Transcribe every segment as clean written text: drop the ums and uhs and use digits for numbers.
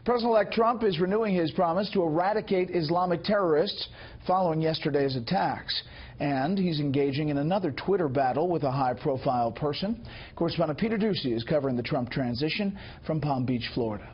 President-elect Trump is renewing his promise to eradicate Islamic terrorists following yesterday's attacks. And he's engaging in another Twitter battle with a high-profile person. Correspondent Peter Ducey is covering the Trump transition from Palm Beach, Florida.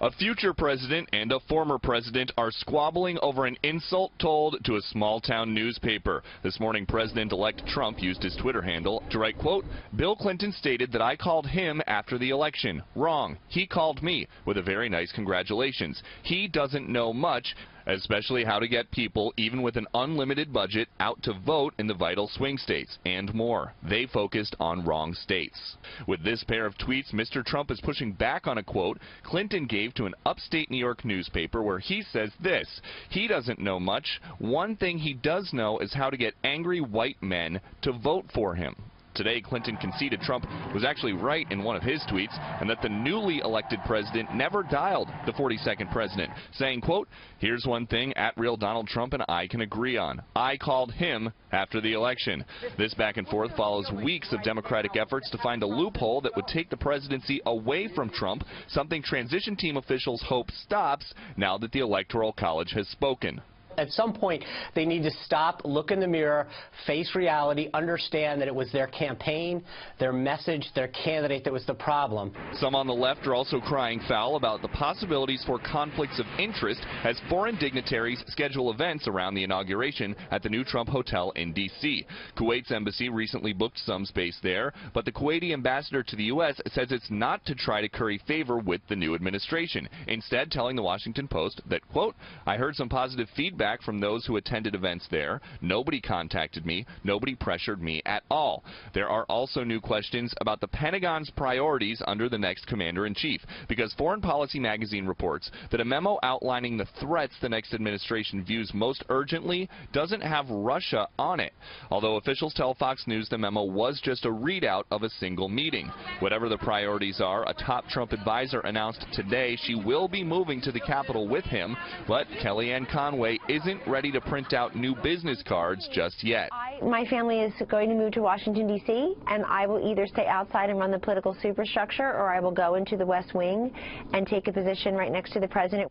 A future president and a former president are squabbling over an insult told to a small-town newspaper. This morning, President-elect Trump used his Twitter handle to write, quote, "Bill Clinton stated that I called him after the election. Wrong. He called me with a very nice congratulations. He doesn't know much, especially how to get people, even with an unlimited budget, out to vote in the vital swing states, and more. They focused on wrong states." With this pair of tweets, Mr. Trump is pushing back on a quote Clinton gave to an upstate New York newspaper where he says this: he doesn't know much. One thing he does know is how to get angry white men to vote for him. Today, Clinton conceded Trump was actually right in one of his tweets and that the newly elected president never dialed the 42nd president, saying, quote, "Here's one thing @real Donald Trump and I can agree on. I called him after the election." This back and forth follows weeks of Democratic efforts to find a loophole that would take the presidency away from Trump, something transition team officials hope stops now that the Electoral College has spoken. At some point, they need to stop, look in the mirror, face reality, understand that it was their campaign, their message, their candidate that was the problem. Some on the left are also crying foul about the possibilities for conflicts of interest as foreign dignitaries schedule events around the inauguration at the new Trump Hotel in D.C. Kuwait's embassy recently booked some space there, but the Kuwaiti ambassador to the U.S. says it's not to try to curry favor with the new administration, instead telling the Washington Post that, quote, "I heard some positive feedback from those who attended events there. Nobody contacted me. Nobody pressured me at all." There are also new questions about the Pentagon's priorities under the next commander-in-chief, because Foreign Policy magazine reports that a memo outlining the threats the next administration views most urgently doesn't have Russia on it. Although officials tell Fox News the memo was just a readout of a single meeting. Whatever the priorities are, a top Trump advisor announced today she will be moving to the Capitol with him, but Kellyanne Conway isn't ready to print out new business cards just yet. My family is going to move to Washington, D.C., and I will either stay outside and run the political superstructure, or I will go into the West Wing and take a position right next to the president.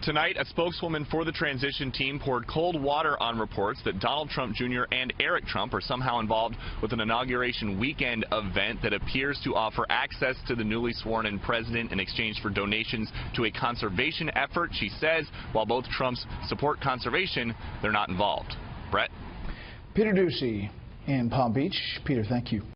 Tonight, a spokeswoman for the transition team poured cold water on reports that Donald Trump Jr. and Eric Trump are somehow involved with an inauguration weekend event that appears to offer access to the newly sworn-in president in exchange for donations to a conservation effort. She says while both Trumps support conservation, they're not involved. Brett? Peter Ducey in Palm Beach. Peter, thank you.